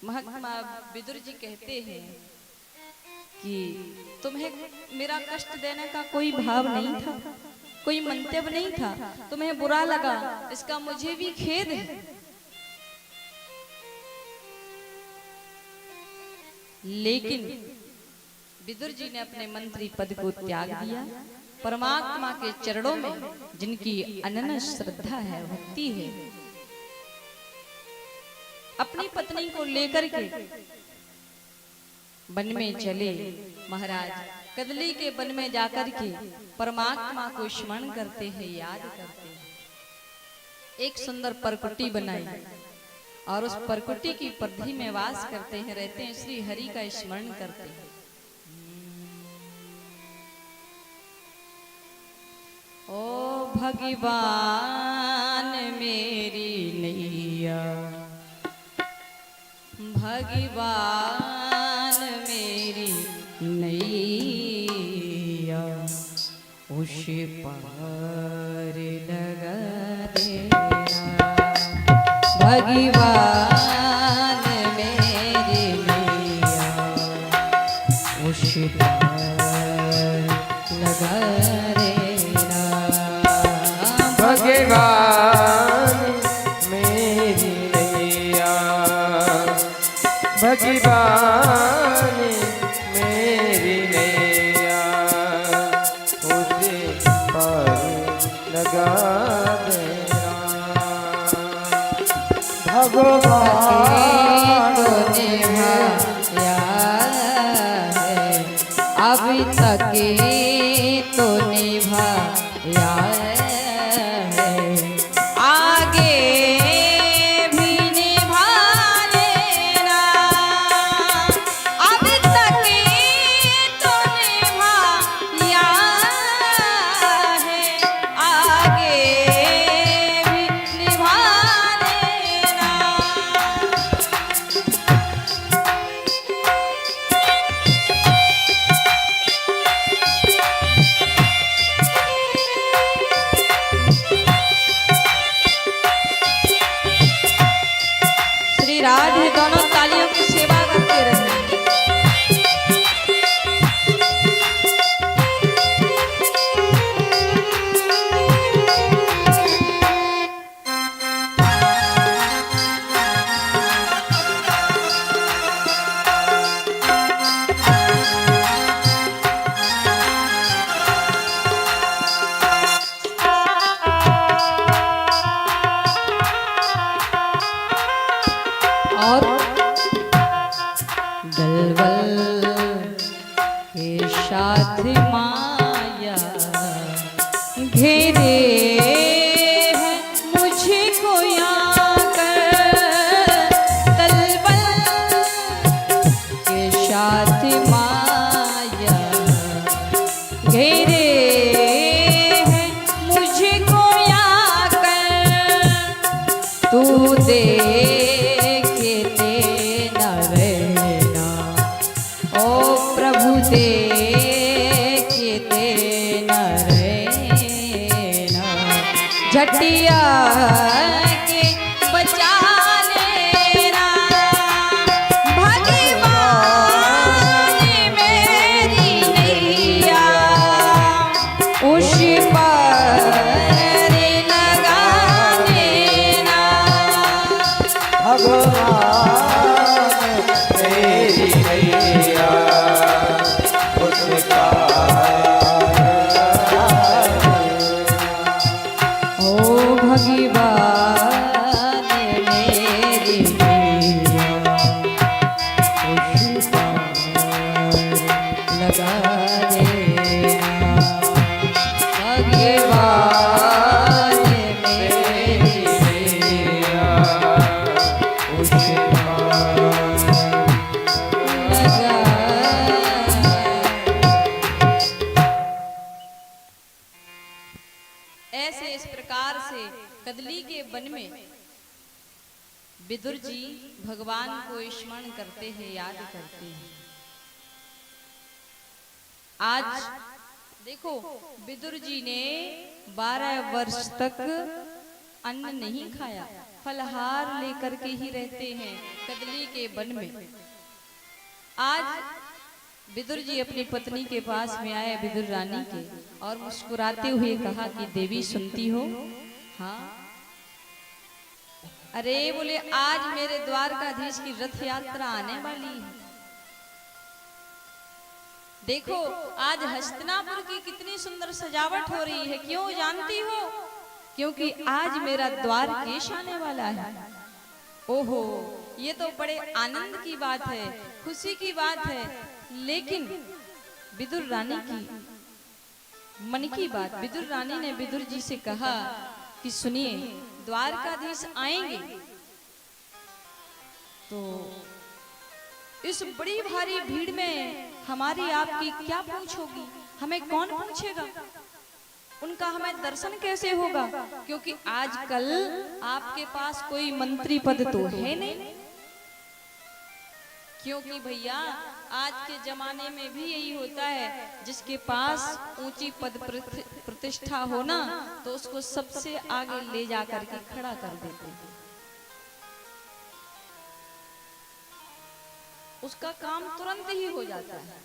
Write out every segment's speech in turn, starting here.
महात्मा विदुर जी कहते हैं कि तुम्हें मेरा कष्ट देने का कोई भाव नहीं था, कोई मंतव्य नहीं था, तुम्हें बुरा लगा, इसका मुझे भी खेद है। लेकिन विदुर जी ने अपने मंत्री पद को त्याग दिया। परमात्मा के चरणों में जिनकी अनन्य श्रद्धा है, भक्ति है, अपनी पत्नी को लेकर के वन में चले। महाराज कदली के वन में जाकर के परमात्मा को स्मरण करते हैं, याद करते हैं। एक सुंदर परकुटी बनाई और उस परकुटी की परिधि में वास करते हैं, रहते हैं, श्री हरि का स्मरण करते हैं। ओ भगवान मेरी नैया, भगवान मेरी नैया, उस पार लगा देना। भगवान मेरी नैया, उस पार लगा देना। भगवान मेरी नैया, भगवान मेरी नैया, उसे पार लगा देना। भगवान तो निभाया है, अभी तक तो निभाया है, आगे भी निभा लेना। अभी तक तो निभाया है, आगे भी निभा लेना। श्री राधे दोनों तालियों की सेवा करते रहे। और दलबल के साथ माया घेरे है मुझे को आकर। दलबल के साथ माया घेरे है मुझे को आकर। तू दे झटिया के बचा लेना। भगवान मेरी नैया, उस पर लगा देना। भगवान मेरी नैया, उस भगवान मेरी नैया, उस पार लगा देना। भगवान मेरी नैया, उस पार लगा। ऐसे इस प्रकार से कदली के वन में विदुर जी भगवान को स्मरण करते हैं, याद करते हैं। आज देखो विदुर जी ने 12 वर्ष तक अन्न नहीं खाया, फलहार लेकर के ही रहते हैं कदली के वन में। आज विदुर जी अपनी पत्नी के पास में आए विदुर रानी के, और मुस्कुराते हुए कहा कि देवी सुनती हो? हाँ। अरे बोले, आज मेरे द्वारकाधीश की रथ यात्रा आने वाली है। देखो आज हस्तिनापुर की कितनी सुंदर सजावट हो रही है। क्यों जानती हो? क्योंकि आज मेरा द्वारकेश आने वाला है। ओहो, ये तो बड़े आनंद की बात है, खुशी की बात है। लेकिन विदुर रानी की मन की बात, विदुर रानी ने विदुर जी से कहा कि सुनिए, द्वारकाधीश आएंगे तो इस बड़ी भारी भीड़ में हमारी आपकी क्या पूछ होगी? हमें कौन पूछेगा? उनका हमें दर्शन कैसे होगा? क्योंकि आजकल आपके पास कोई मंत्री पद तो है नहीं। क्योंकि भैया आज के जमाने में भी यही होता है, जिसके पास ऊंची पद प्रतिष्ठा हो ना, तो उसको सबसे आगे ले जाकर के खड़ा कर देते हैं। उसका काम तुरंत ही हो जाता है।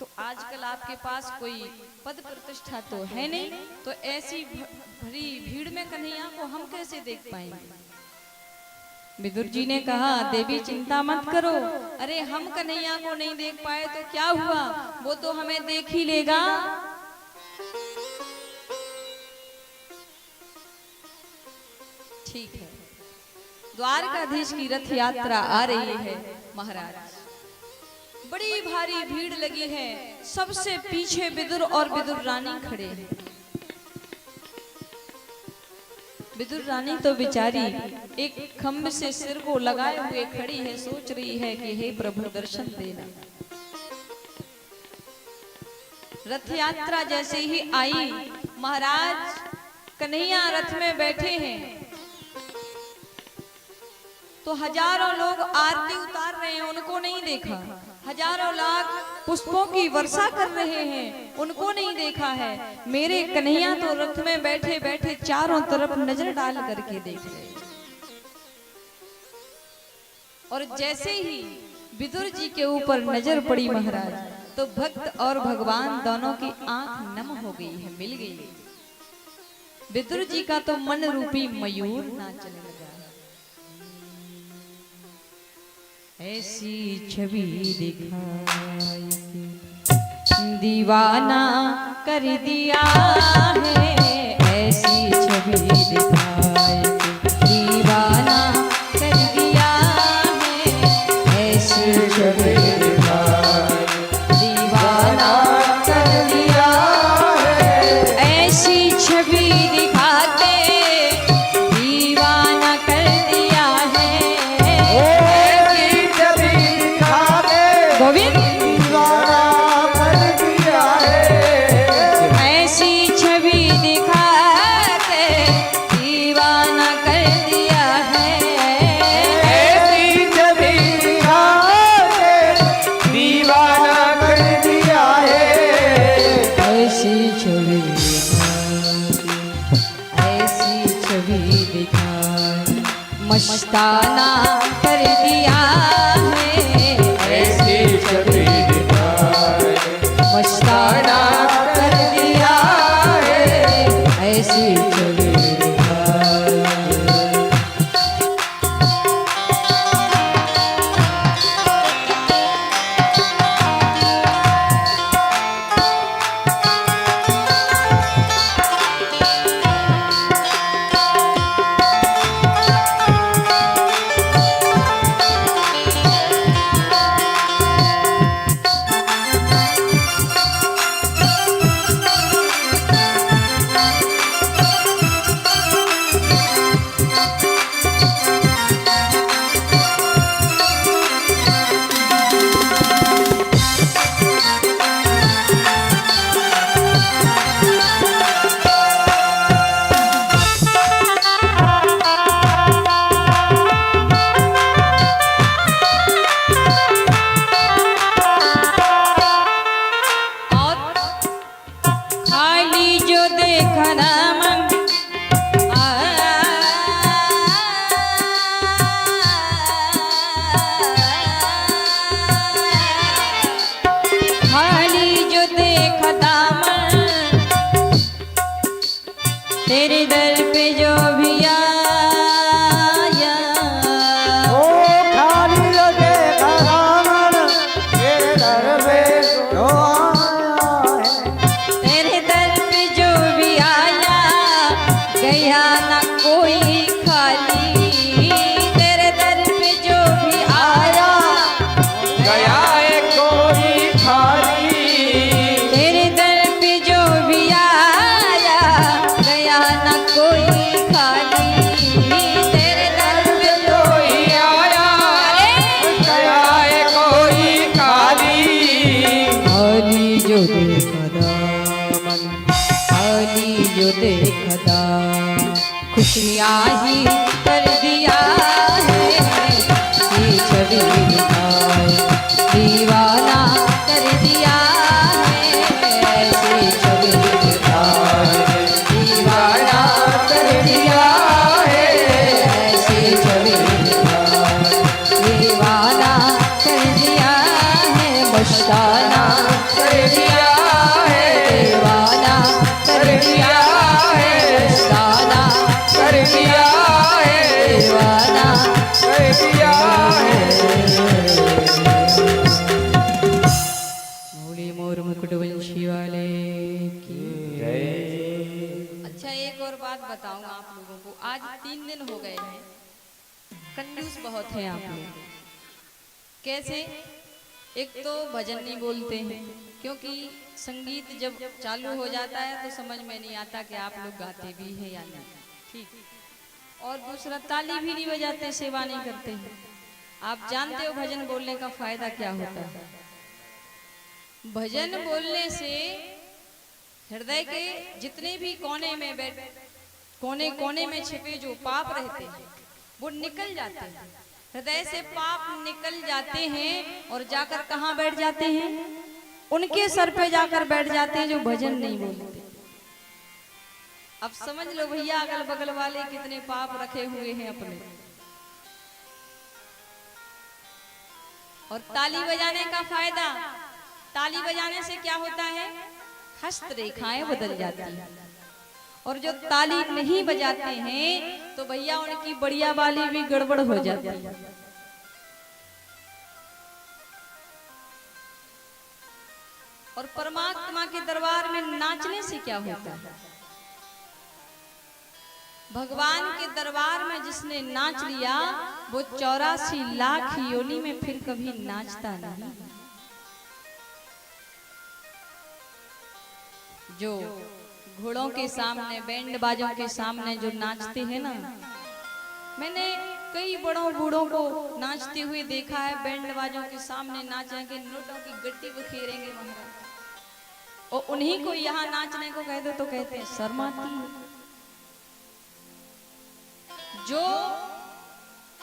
तो आजकल आपके पास कोई पद प्रतिष्ठा तो है नहीं, तो ऐसी भरी भीड़ में कन्हैया को हम कैसे देख पाएंगे? विदुर जी ने कहा, देवी चिंता मत करो। अरे हम कन्हैया को नहीं देख पाए तो क्या हुआ, वो तो हमें देख ही लेगा। ठीक है, द्वारकाधीश की रथ यात्रा आ रही है महाराज। बड़ी भारी भीड़ लगी है, सबसे पीछे विदुर और विदुर रानी खड़े हैं। विदुर रानी तो बेचारी एक खंभ से सिर को लगाए हुए खड़ी है, सोच रही है कि हे प्रभु दर्शन देना। रथ यात्रा जैसे ही आई, महाराज कन्हैया रथ में बैठे हैं तो हजारों लोग आरती उतार रहे हैं, उनको नहीं देखा। हजारों लाख पुष्पों की वर्षा कर रहे हैं, उनको नहीं देखा है। मेरे कन्हैया तो रथ में बैठे बैठे चारों तरफ नजर डाल करके देख रहे हैं। और जैसे ही विदुर जी के ऊपर नजर पड़ी महाराज, तो भक्त और भगवान दोनों की आंख नम हो गई है, मिल गई। विदुर जी का तो मन रूपी मयूर नाचने लगा। ऐसी छवि दिखाई दीवाना कर दिया है, ऐसी छवि दिखाई दीवाना कर दिया है, ऐसी छवि दिखाई दीवाना कर दिया है, ऐसी छवि दिखाते दीवाना कर दिया है। गोविंद ऐसी छवि दिखाते दीवाना कर दिया है, ऐसी छवि दिखाते दीवाना कर दिया है, ऐसी छवि ऐसी छवि दिखाई मस्ताना कर दिया है, ऐसी छवि दिखाए मस्ताना कर दिया है, ऐसी छवि दिखाई। स्याही कर दिया है ऐसी छवि दिखाए, दीवाना कर दिया है ऐसी छवि दिखाए, दीवाना कर दिया है ऐसी छवि दिखाए, दीवाना कर दिया है मस्ताना कर दिया है, दीवाना कर दिया है मस्ताना कर दिया है, दीवाना कर दिया है। मोली मोर मुकुट वंशी वाले की। जय। अच्छा एक और बात बताऊंगा आप लोगों को, आज 3 दिन हो गए हैं, कंजूस बहुत हैं आप लोग। कैसे? एक तो भजन नहीं बोलते हैं, क्योंकि संगीत जब चालू हो जाता है तो समझ में नहीं आता कि आप लोग गाते भी हैं या नहीं, ठीक। और दूसरा ताली भी नहीं बजाते, सेवा नहीं करते हैं। आप जानते हो भजन बोलने का फायदा क्या होता है? भजन बोलने से हृदय के जितने भी कोने में कोने कोने में छिपे जो पाप रहते हैं वो निकल जाते हैं। हृदय से पाप निकल जाते हैं और जाकर कहाँ बैठ जाते हैं? उनके सर पे जाकर बैठ जाते हैं जो भजन नहीं बोलते। अब समझ लो भैया, अगल बगल वाले कितने पाप रखे हुए हैं अपने। और ताली बजाने का फायदा, ताली बजाने से क्या होता है? हस्त रेखाएं बदल जाती हैं। और जो ताली नहीं बजाते हैं तो भैया उनकी बढ़िया वाली भी गड़बड़ हो जाती है। और परमात्मा के दरबार में नाचने से क्या होता है? भगवान के दरबार में जिसने नाच लिया वो 84 लाख योनि में फिर कभी नाचता नहीं। जो घोड़ों के सामने, बैंड बाजों के सामने जो नाचते हैं ना, मैंने कई बड़ों बूढ़ों को नाचते हुए देखा है। बैंड बाजों के सामने नाचेंगे, नोटों की गड्डी बखेरेंगे महाराज। और उन्हीं को यहाँ नाचने को कह दो तो कहते हैं शर्म आती है। जो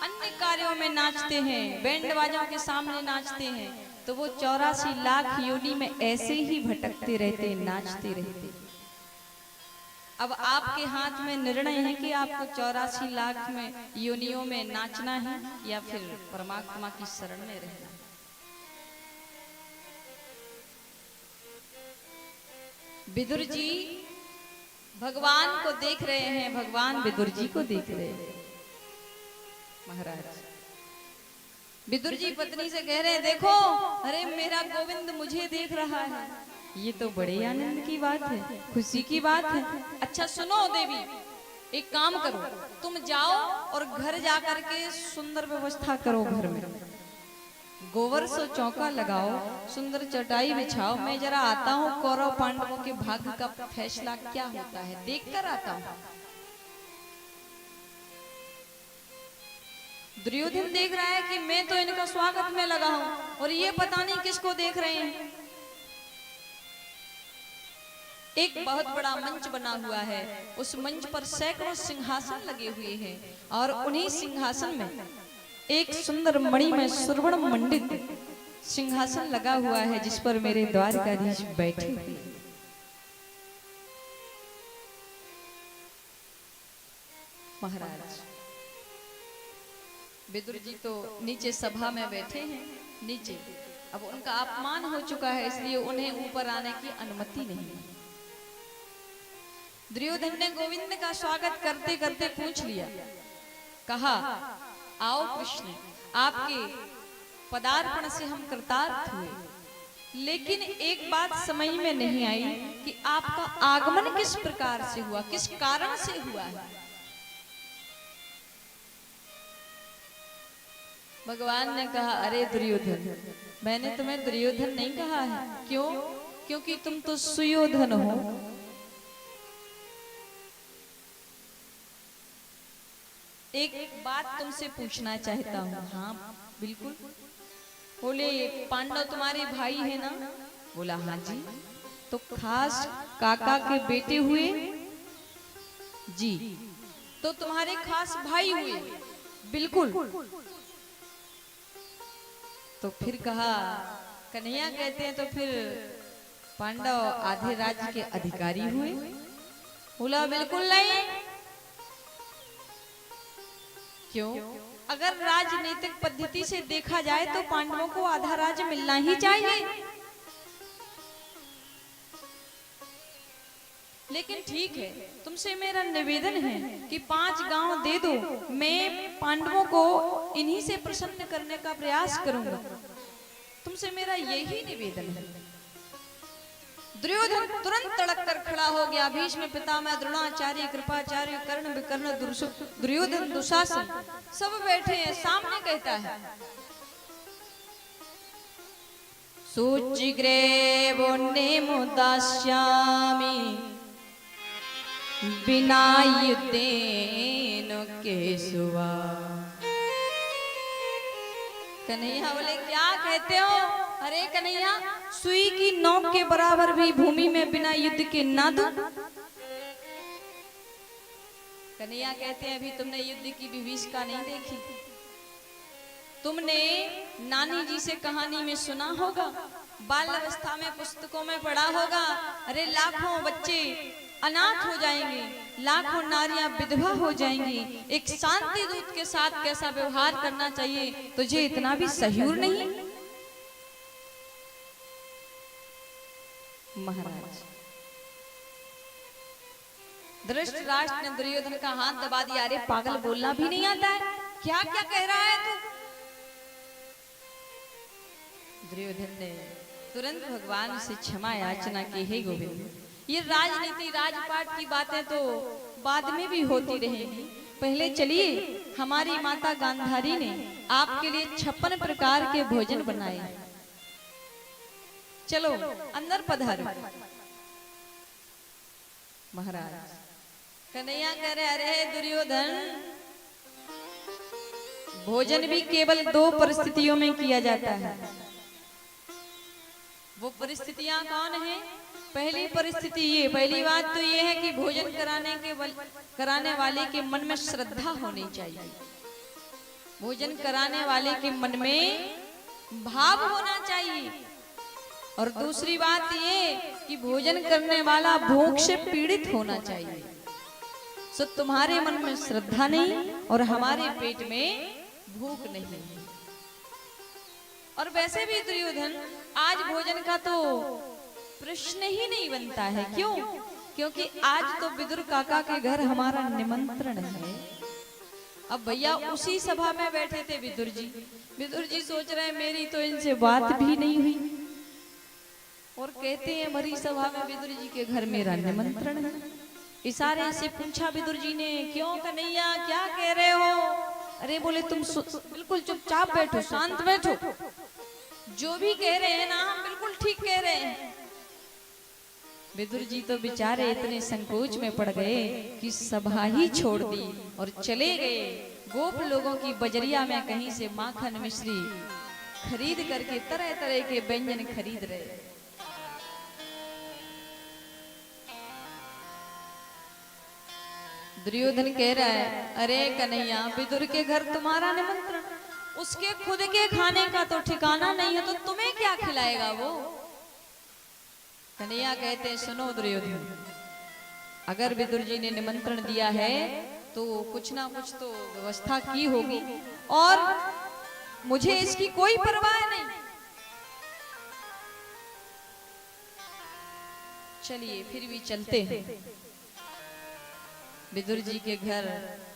अन्य कार्यों में नाचते हैं, बैंड बाजों के सामने नाचते हैं, तो वो 84 लाख योनि में ऐसे ही भटकते रहते, नाचते रहते। अब आपके हाथ में निर्णय है कि आपको 84 लाख में योनियों में नाचना है या फिर परमात्मा की शरण में रहना है। विदुर जी भगवान को देख रहे हैं, भगवान विदुर जी को देख रहे हैं। महाराज विदुर जी पत्नी से कह रहे हैं, देखो अरे मेरा गोविंद मुझे देख रहा है। ये तो बड़े आनंद की बात है, खुशी की बात है। अच्छा सुनो देवी, एक काम करो, तुम जाओ और घर जाकर के सुंदर व्यवस्था करो। घर में गोबर से चौका लगाओ, सुंदर चटाई बिछाओ। मैं जरा आता हूँ, कौरव पांडवों के भाग्य का फैसला क्या होता है देख कर आता हूँ। दुर्योधन देख रहा है कि मैं तो इनका स्वागत में लगा हूं और ये पता नहीं किसको देख रहे हैं। एक बहुत बड़ा मंच बना हुआ है, उस मंच पर सैकड़ों सिंहासन लगे हुए हैं और उन्हीं सिंहासन में एक सुंदर मणि में सुवर्ण मंडित सिंहासन लगा हुआ है, जिस पर मेरे द्वारकाधीश बैठे हुए। महाराज विदुर जी तो नीचे सभा में बैठे हैं नीचे। अब उनका अपमान हो चुका है, इसलिए उन्हें ऊपर आने की अनुमति नहीं है। दुर्योधन ने गोविंद का स्वागत करते करते पूछ लिया, कहा आओ कृष्ण, आपके पदार्पण से हम कृतार्थ हुए, लेकिन एक बात समझ में नहीं आई कि आपका आगमन किस प्रकार से हुआ, किस कारण से हुआ है। भगवान ने कहा, अरे दुर्योधन, मैंने तुम्हें दुर्योधन नहीं कहा है। क्यों? क्योंकि तुम तो सुयोधन हो। एक बात तुमसे पूछना चाहता हूँ। हाँ बिल्कुल। बोले पांडव तुम्हारे भाई है ना? बोला हाँ जी। तो खास काका के बेटे हुए? जी। तो तुम्हारे खास भाई हुए, बिल्कुल। तो फिर कहा, कन्हैया कहते हैं तो फिर पांडव आधे राज्य के अधिकारी हुए? बोला बिल्कुल नहीं। क्यों? अगर राजनीतिक पद्धति से देखा जाए तो पांडवों को आधा राज्य मिलना ही चाहिए। लेकिन ठीक है, तुमसे मेरा निवेदन है कि 5 गांव दे दो, मैं पांडवों को इन्हीं से प्रसन्न करने का प्रयास करूंगा। तुमसे मेरा यही निवेदन है। दुर्योधन तुरंत तड़क कर खड़ा हो गया। भीष्म, पितामह, द्रोणाचार्य, कृपाचार्य, कर्ण, विकर्ण, दुर्योधन, दुशासन सब बैठे हैं। सामने कहता है, सूचिग्रेवो नेमुदास्यामि बिना युद्धेन केशवा। कन्हैया बोले, क्या कहते हो? अरे कन्हैया, सुई की नोक के बराबर भी भूमि में बिना युद्ध के ना दो। कन्हैया कहते हैं, अभी तुमने युद्ध की विभीषिका नहीं देखी। तुमने नानी जी से कहानी में सुना होगा, बाल अवस्था में पुस्तकों में पढ़ा होगा। अरे लाखों बच्चे अनाथ हो जाएंगे, लाखों नारियां विधवा हो जाएंगी, एक शांति दूत के साथ कैसा व्यवहार करना चाहिए, तुझे इतना भी सहूर नहीं? महाराज, धृतराष्ट्र ने दुर्योधन का हाथ दबा दिया। अरे पागल, बोलना भी नहीं आता है, क्या क्या कह रहा है तू? दुर्योधन ने तुरंत भगवान से क्षमा याचना की, हे गोविंद, ये राजनीति राजपाट की बातें तो बाद में भी होती रहेंगी। पहले चलिए, हमारी माता गांधारी ने आपके लिए 56 प्रकार के भोजन बनाए। चलो अंदर पधारो। महाराज, कन्हैया कह रहे, अरे दुर्योधन, भोजन भी केवल 2 परिस्थितियों में किया जाता है। वो परिस्थितियां कौन है? पहली परिस्थिति ये, पहली बात तो ये है कि भोजन कराने वाले के मन में श्रद्धा होनी चाहिए। भोजन कराने वाले के मन में भाव होना चाहिए। और दूसरी बात ये कि भोजन करने वाला भूख से पीड़ित होना चाहिए। सो तुम्हारे मन में श्रद्धा नहीं और हमारे पेट में भूख नहीं। और वैसे भी दुर्योधन, आज भोजन का तो प्रश्न ही नहीं बनता है। क्यों? क्योंकि आज तो विदुर काका के घर हमारा निमंत्रण है। अब भैया उसी सभा में बैठे थे विदुर जी। विदुर जी सोच रहे हैं, मेरी तो इनसे बात भी नहीं हुई, और कहते हैं भरी सभा में विदुर जी के घर मेरा निमंत्रण है। इशारे से पूछा विदुर जी ने, क्यों कन्हैया, क्या कह रहे हो? अरे बोले, तुम बिल्कुल चुपचाप बैठो, शांत बैठो। जो भी कह रहे हैं ना, हम बिल्कुल ठीक कह रहे हैं। विदुर जी तो बेचारे इतने संकोच में पड़ गए कि सभा ही छोड़ दी और चले गए। गोप लोगों की बजरिया में कहीं से माखन मिश्री खरीद करके तरह तरह के व्यंजन खरीद रहे। दुर्योधन कह रहा है, अरे कन्हैया, विदुर के घर तुम्हारा निमंत्रण, उसके खुद के खाने का तो ठिकाना नहीं है, तो तुम्हें क्या खिलाएगा वो? कन्हैया कहते हैं, सुनो दुर्योधन, अगर विदुर जी ने निमंत्रण दिया है तो कुछ ना कुछ तो व्यवस्था की होगी, और मुझे इसकी कोई परवाह नहीं। चलिए फिर भी चलते हैं। विदुर जी के घर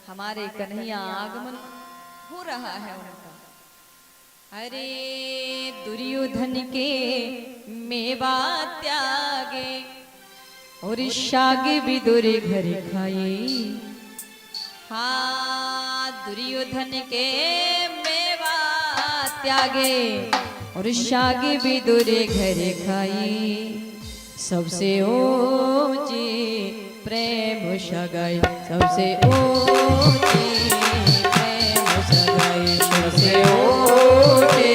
हमारे कन्हैया आगमन हो रहा है उनका। अरे दुर्योधन के मेवा त्यागे और शागे विदुर घर खाए। हाँ, दुर्योधन के मेवा त्यागे और शागे विदुर घर खाए। सबसे ऊंची प्रेम सगाई, सबसे ऊंची प्रेम सगाई, सबसे ऊंची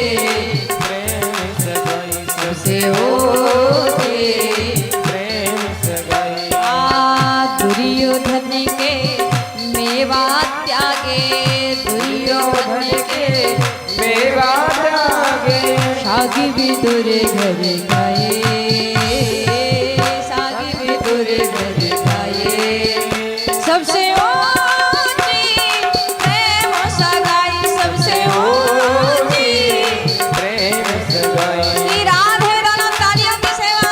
प्रेम सगाई, सबसे ऊंची प्रेम सगाई। दुर्योधन के सागी विदुर घर गाए, सागी विदुर घर गाए, सबसे ऊंची प्रेम सगाई, सबसे ऊंची प्रेम सगाई। श्री राधे राधा तालियों की सेवा।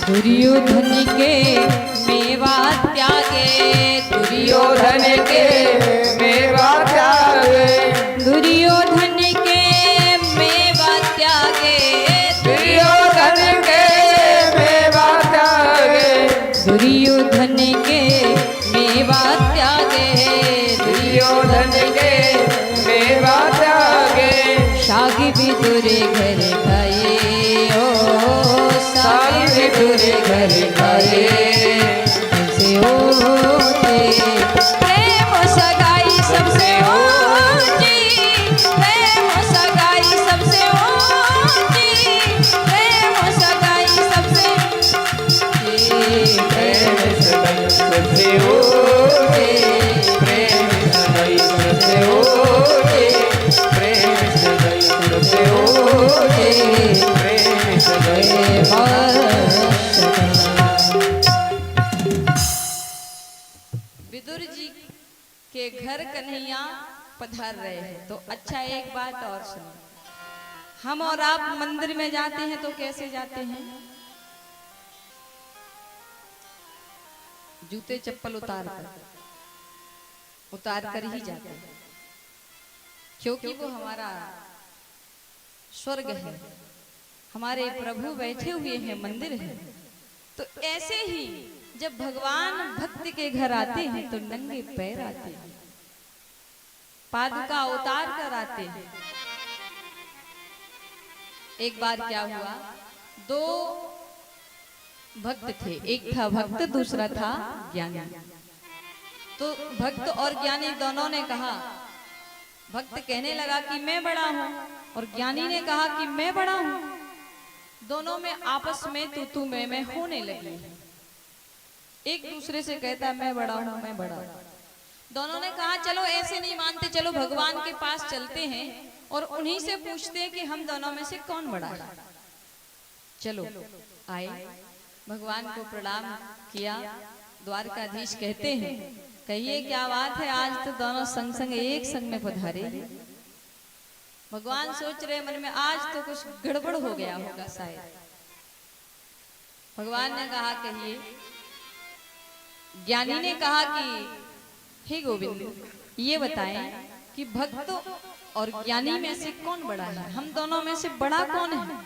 दुर्योधन के मेवा त्यागे, दुर्योधन के मेवा त्यागे, दुर्योधन के मेवा त्यागे, दुर्योधन के मेवा त्यागे, दुर्योधन के मेवा त्यागे, दुर्योधन के मेवा त्यागे, सागी विदुर घर गाए, ओ सागी विदुर घर गाए, सबसे ऊंची प्रेम सगाई, सबसे ऊंची प्रेम सगाई, सबसे ऊंची प्रेम सगाई, सबसे प्रेम सगाई सबसे ऊंची, प्रेम सगाई सबसे ऊंची, प्रेम सगाई सबसे ऊंची, प्रेम सगाई। विदुर जी के घर कन्हैया पधार रहे हैं, तो अच्छा एक बात और सुनो, हम और आप मंदिर में जाते हैं तो कैसे जाते हैं? जूते चप्पल उतार कर ही जाते हैं, क्योंकि वो हमारा स्वर्ग है, हमारे प्रभु बैठे हुए हैं, मंदिर है। तो ऐसे ही जब भगवान भक्त के घर आते हैं तो नंगे पैर आते हैं, पादुका उतार कर आते हैं। एक बार क्या हुआ, दो भक्त थे, एक था भक्त, दूसरा था ज्ञानी। तो भक्त और ज्ञानी दोनों ने कहा, भक्त कहने लगा कि मैं बड़ा हूं, और ज्ञानी ने कहा कि मैं बड़ा हूं। दोनों में आपस में तू मैं होने लगी। एक दूसरे से कहता मैं बड़ा हूं, मैं बड़ा हूं। दोनों ने कहा चलो ऐसे नहीं मानते, चलो भगवान के पास चलते हैं और उन्हीं से पूछते हैं कि हम दोनों में से कौन बड़ा है। चलो आए, भगवान को प्रणाम किया। द्वारकाधीश कहते हैं कहिए क्या बात है, आज तो दोनों संग संग एक संग में पधारे। भगवान सोच रहे मन में आज तो कुछ गड़बड़ हो गया होगा शायद। भगवान ने कहा कहिए। ज्ञानी ने कहा कि हे गोविंद ये बताएं कि भक्त और ज्ञानी में से कौन बड़ा है, हम दोनों में से बड़ा कौन है।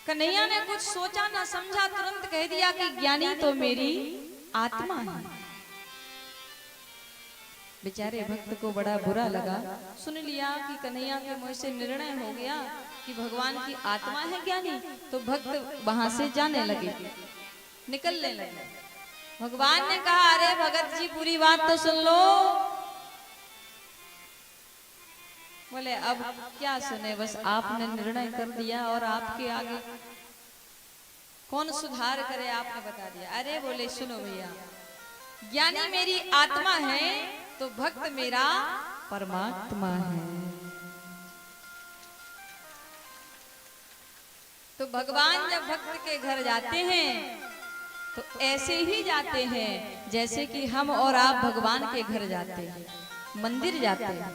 कन्हैया ने कुछ सोचा ना समझा, तुरंत कह दिया कि ज्ञानी तो मेरी आत्मा है। बेचारे भक्त को बड़ा बुरा लगा, सुन लिया कि कन्हैया के मुंह से निर्णय हो गया कि भगवान की आत्मा है ज्ञानी, तो भक्त वहां से जाने लगे, निकलने लगे। भगवान ने कहा अरे भगत जी पूरी बात तो सुन लो। बोले अब क्या सुने, बस आपने निर्णय कर दिया और आपके आगे कौन सुधार करे, आपने बता दिया। अरे बोले सुनो भैया, ज्ञानी मेरी आत्मा है तो भक्त मेरा परमात्मा है। तो भगवान जब भक्त के घर जाते हैं तो ऐसे ही जाते हैं जैसे कि हम और आप भगवान के घर जाते हैं, मंदिर जाते हैं।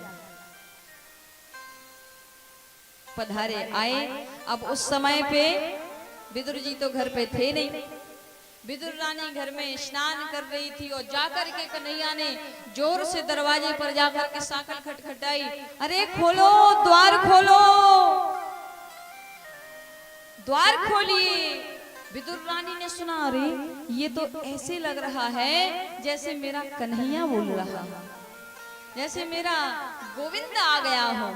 पधारे आए। अब उस समय पे विदुर जी तो घर पे थे नहीं, विदुर रानी घर में स्नान कर रही थी और जाकर के कन्हैया ने जोर से दरवाजे पर जाकर के सांकल खटखटाई। अरे खोलो, द्वार खोलो, द्वार खोलिए। विदुर रानी ने सुना, अरे ये तो ऐसे लग रहा है जैसे मेरा कन्हैया बोल रहा है, जैसे मेरा गोविंद आ गया हो।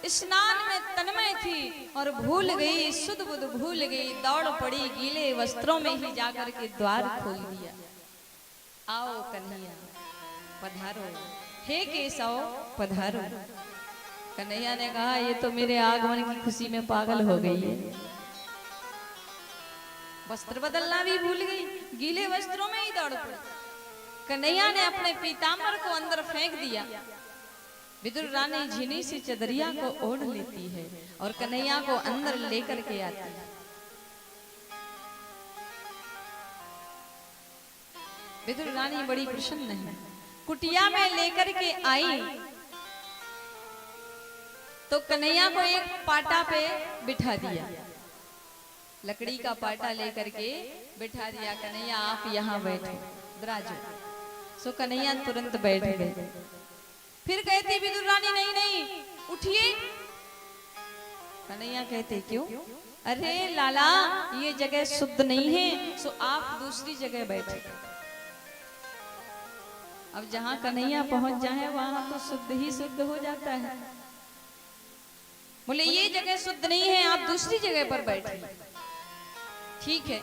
स्नान में तन्मय थी और भूल गई, सुध बुध भूल गई, दौड़ पड़ी, गीले वस्त्रों में ही जाकर के द्वार खोल दिया। आओ कन्हैया पधारो, हे केशव पधारो। कन्हैया ने कहा, ये तो मेरे आगमन की खुशी में पागल हो गई है, वस्त्र बदलना भी भूल गई, गीले वस्त्रों में ही दौड़ पड़ी। कन्हैया ने अपने पीताम्बर को अंदर फेंक दिया। विदुर रानी झिनी सी चदरिया को ओढ़ लेती है और कन्हैया को अंदर लेकर के आती है। विदुर रानी बड़ी प्रसन्न है। कुटिया में लेकर के आई तो कन्हैया को एक पाटा पे बिठा दिया, लकड़ी का पाटा लेकर के बिठा दिया। कन्हैया आप यहाँ बैठो, विराजो। सो कन्हैया तुरंत बैठ गए। फिर कहती विदुर रानी, नहीं नहीं उठिए। कन्हैया कहते, क्यों? अरे लाला, ये जगह शुद्ध नहीं है, सो आप दूसरी जगह बैठे। अब जहां कन्हैया पहुंच जाए वहां तो शुद्ध ही शुद्ध हो जाता है। बोले ये जगह शुद्ध नहीं है, आप दूसरी जगह पर बैठे। ठीक है।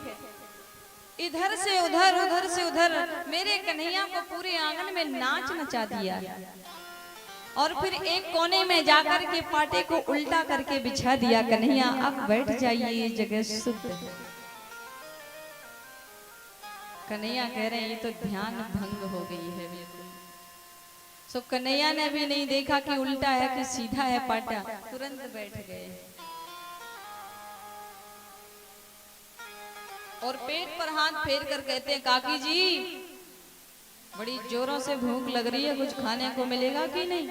इधर से उधर, उधर से उधर मेरे कन्हैया को पूरे आंगन में नाच नचा दिया और फिर एक कोने में जाकर के पाटे को उल्टा करके बिछा दिया। कन्हैया आप बैठ जाइए, ये जगह शुद्ध है। कन्हैया कह रहे हैं, ये तो ध्यान भंग हो गई है बिल्कुल। सो कन्हैया ने भी नहीं देखा कि उल्टा है कि सीधा है पाटा, तुरंत बैठ गए और पेट पर हाथ फेर कर कहते हैं, काकी जी बड़ी जोरों से भूख लग रही है, कुछ खाने को मिलेगा कि नहीं?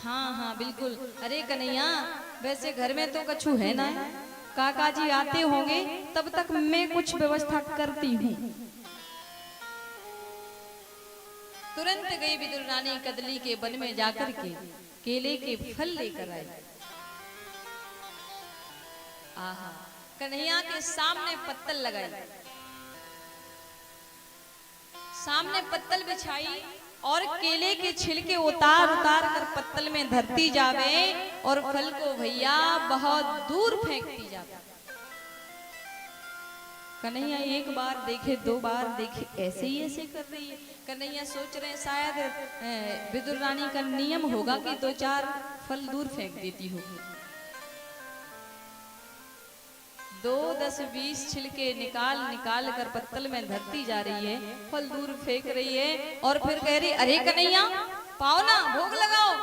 हाँ हाँ बिल्कुल। अरे कन्हैया, वैसे घर में तो कछु है ना, काका जी आते होंगे तब तक मैं कुछ व्यवस्था करती हूँ। तुरंत गई विदुर रानी कदली के वन में जाकर के केले के फल लेकर आई। आहा, कन्हैया के सामने पत्तल लगाई, सामने पत्तल बिछाई और केले के छिलके उतार उतार कर पत्तल में धरती जावे और फल को भैया बहुत दूर फेंकती जावे। कन्हैया एक बार देखे, दो बार देखे, ऐसे ही ऐसे कर रही है। कन्हैया सोच रहे हैं शायद विदुर रानी का नियम होगा कि 2-4 फल दूर फेंक देती होगी। 2, 10, 20 छिलके निकाल निकाल कर पत्तल में धरती जा रही है, फल दूर फेंक रही है और फिर कह रही, अरे कन्हैया पाओ ना, भोग लगाओ।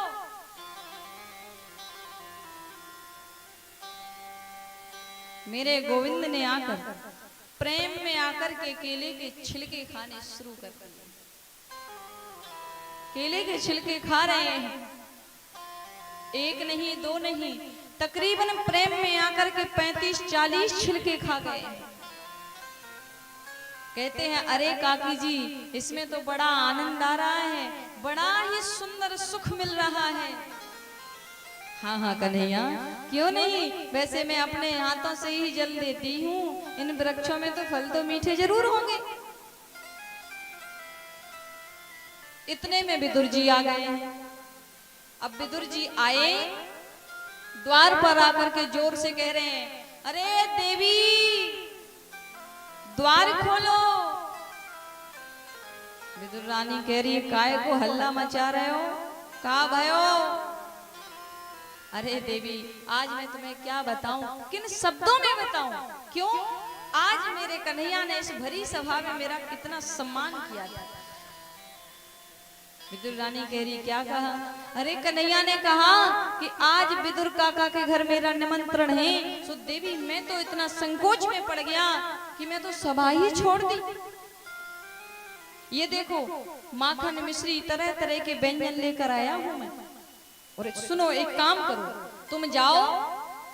मेरे गोविंद ने आकर प्रेम में आकर के केले के छिलके खाने शुरू कर दिए। केले के छिलके खा रहे हैं, एक नहीं, दो नहीं, तकरीबन प्रेम में आकर के 35-40 छिलके खा गए। कहते हैं, अरे काकी जी इसमें तो बड़ा आनंद आ रहा है, बड़ा ही सुंदर सुख मिल रहा है। हाँ हाँ कन्हैया, क्यों नहीं, वैसे मैं अपने हाथों से ही जल देती हूँ, इन वृक्षों में तो फल तो मीठे जरूर होंगे। इतने में विदुर जी आ गए। अब विदुर जी आए, द्वार पर आकर के जोर से कह रहे हैं, अरे देवी द्वार खोलो। विदुर रानी कह रही है, काय को हल्ला मचा रहे हो, का भयो? अरे देवी, आज मैं तुम्हें क्या बताऊं, किन शब्दों में बताऊं? क्यों? आज मेरे कन्हैया ने इस भरी सभा में मेरा कितना सम्मान किया था। विदुर रानी कह रही, क्या कहा? अरे कन्हैया ने कहा कि आज विदुर काका के घर मेरा निमंत्रण है। सो देवी मैं तो इतना संकोच में पड़ गया कि मैं तो सभा ही छोड़ दी। ये देखो माखन मिश्री तरह तरह के व्यंजन लेकर आया हूं मैं। और सुनो, एक काम करो, तुम जाओ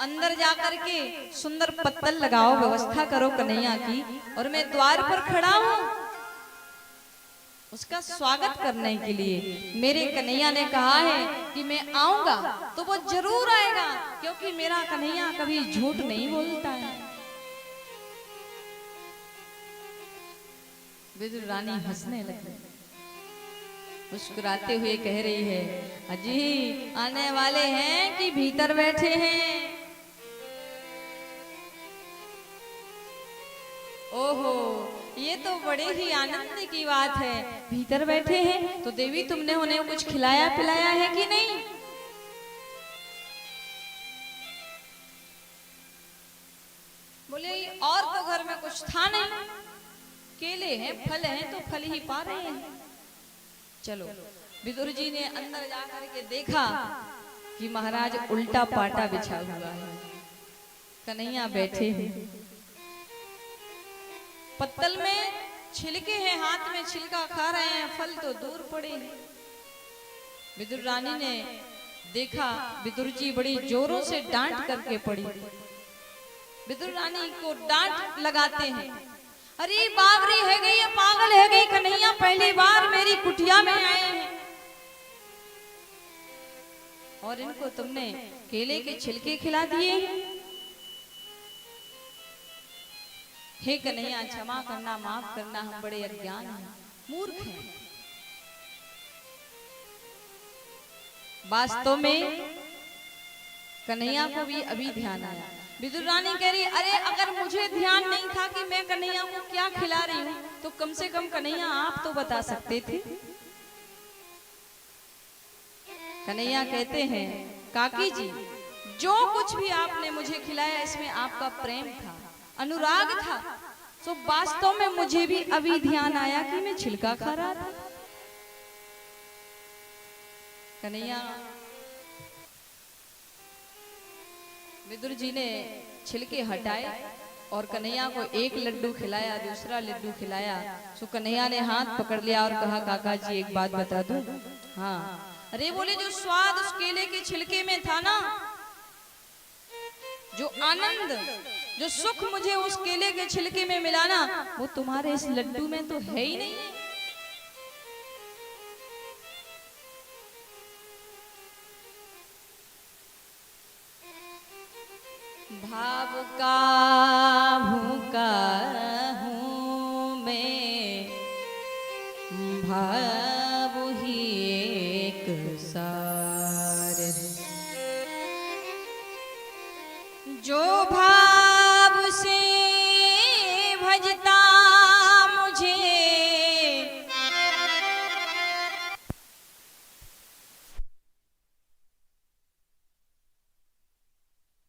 अंदर जाकर के सुंदर पत्तल लगाओ, व्यवस्था करो कन्हैया की, और मैं द्वार पर खड़ा हूं उसका स्वागत करने के लिए। मेरे कन्हैया ने कहा है कि मैं आऊंगा तो वो जरूर आएगा, क्योंकि मेरा कन्हैया कभी झूठ नहीं बोलता है। विदुर रानी हंसने लगी, मुस्कुराते हुए कह रही है, अजी आने वाले हैं कि भीतर बैठे हैं? ओहो, ये तो बड़े ही आनंद की बात है, भीतर बैठे हैं तो देवी तुमने उन्हें कुछ खिलाया पिलाया है कि नहीं? बोले और तो घर में कुछ था नहीं, केले हैं फल हैं तो फल ही पा रहे हैं। चलो, विदुर जी ने अंदर जाकर के देखा कि महाराज उल्टा पाटा बिछा हुआ है, कन्हैया बैठे हैं, पत्तल में छिलके हैं, हाथ में छिलका खा रहे हैं, फल तो दूर पड़े हैं। विदुर रानी ने देखा विदुर जी बड़ी जोरों से डांट करके पड़ी। विदुर रानी को डांट लगाते हैं, अरे बावरी है गई, पागल है गई, कन्हैया पहली बार मेरी कुटिया में आए हैं और इनको तुमने केले के छिलके खिला दिए हैं। हे कन्हैया क्षमा करना, माफ करना, हम बड़े अज्ञान हैं, मूर्ख हैं। वास्तव में कन्हैया को भी अभी ध्यान आया। विदुर रानी कह रही, अरे अगर मुझे ध्यान नहीं था कि मैं कन्हैया को क्या खिला रही हूँ तो कम से कम कन्हैया आप तो बता सकते थे। कन्हैया कहते हैं, काकी जी जो कुछ भी आपने मुझे खिलाया इसमें आपका प्रेम था, अनुराग था, तो वास्तव में मुझे भी अभी ध्यान आया कि मैं छिलका खा रहा था। कन्हैया, विदुर जी ने छिलके हटाए और कन्हैया को एक लड्डू खिलाया, दूसरा लड्डू खिलाया। तो कन्हैया ने हाथ पकड़ लिया और कहा, काका जी एक बात बता दूं? हाँ। अरे बोले, जो स्वाद उस केले के छिलके में था ना, जो आनंद, जो सुख मुझे उस केले के छिलके में मिला ना, वो तुम्हारे इस लड्डू में तो है ही नहीं है। भाव का भूखा हूँ मैं, भाव ही एक सा